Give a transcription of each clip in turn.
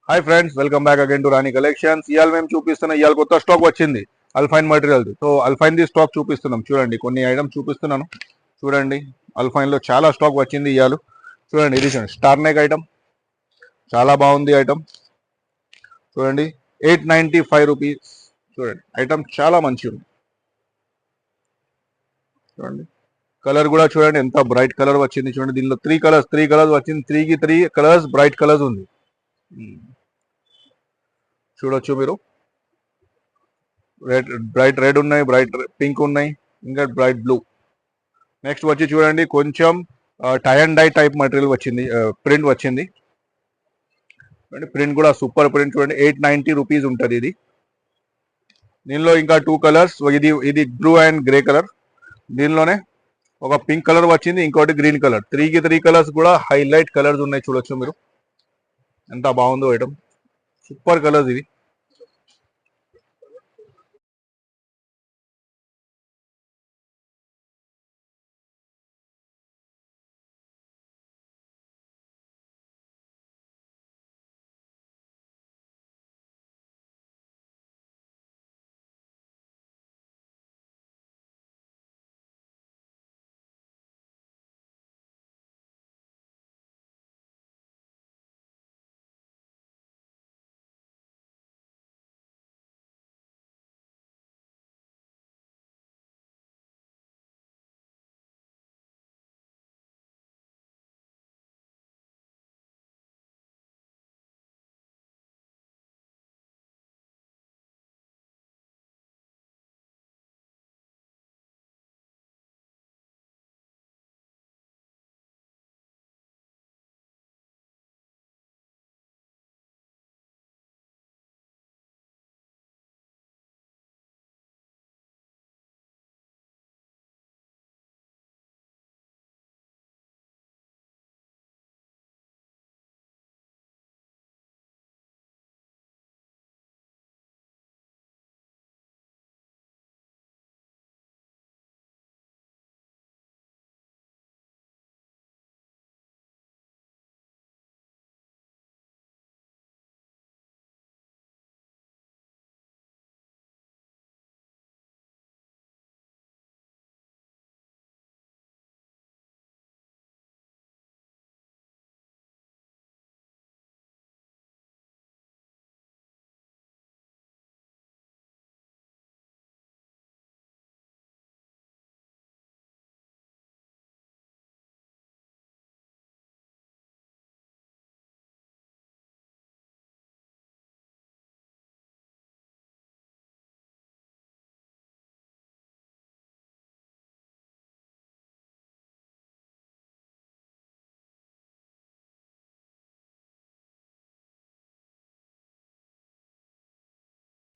Hi friends, welcome back again to Rani collections. ఇవాళ మేము చూపిస్తున్న ఇవాళ కొత్త స్టాక్ వచ్చింది alpine material. So alpine the stock చూపిస్తున్నాం. చూడండి, కొన్ని ఐటమ్స్ చూపిస్తున్నాను. చూడండి, అల్ఫైన్ లో చాలా స్టాక్ వచ్చింది ఇవాళ. చూడండి, ఇది చూడండి, స్టార్ నెక్ ఐటమ్ చాలా బాగుంది ఐటమ్. చూడండి, 895 రూపీస్. చూడండి, ఐటమ్ చాలా మంచిగా ఉంది. చూడండి, కలర్ కూడా చూడండి ఎంత బ్రైట్ కలర్ వచ్చింది. చూడండి, దీనిలో త్రీ కలర్స్ వచ్చింది. త్రీ కలర్స్ బ్రైట్ కలర్స్ ఉంది. చూడొచ్చు మీరు, బ్రైట్ రెడ్ ఉన్నాయి, బ్రైట్ పింక్ ఉన్నాయి, ఇంకా బ్రైట్ బ్లూ. నెక్స్ట్ వచ్చి చూడండి, కొంచెం tie and dye type material వచ్చింది, ప్రింట్ వచ్చింది. ప్రింట్ కూడా సూపర్ ప్రింట్. చూడండి, 890 రూపీస్ ఉంటుంది ఇది. దీనిలో ఇంకా టూ కలర్స్, ఇది బ్లూ అండ్ గ్రే కలర్. దీనిలోనే ఒక పింక్ కలర్ వచ్చింది, ఇంకోటి గ్రీన్ కలర్. త్రీ కలర్స్ కూడా హైలైట్ కలర్స్ ఉన్నాయి. చూడొచ్చు మీరు ఎంత బాగుందో ఐటమ్. సూపర్ కలర్స్ ఇవి.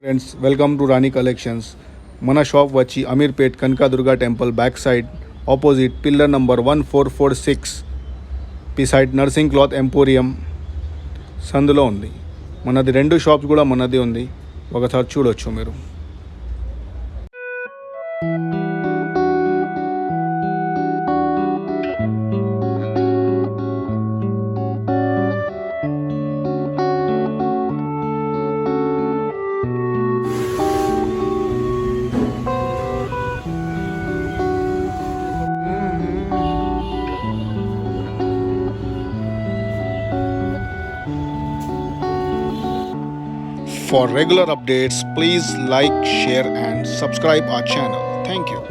Friends, welcome to Rani collections. మన షాప్ వచ్చి Ameerpet Kanakadurga temple back side opposite pillar number 1446 beside nursing cloth emporium సందులో ఉంది. మనది రెండు షాప్స్ కూడా మనది ఉంది, ఒకసారి చూడొచ్చు మీరు. For regular updates, please like, share and subscribe our channel. Thank you.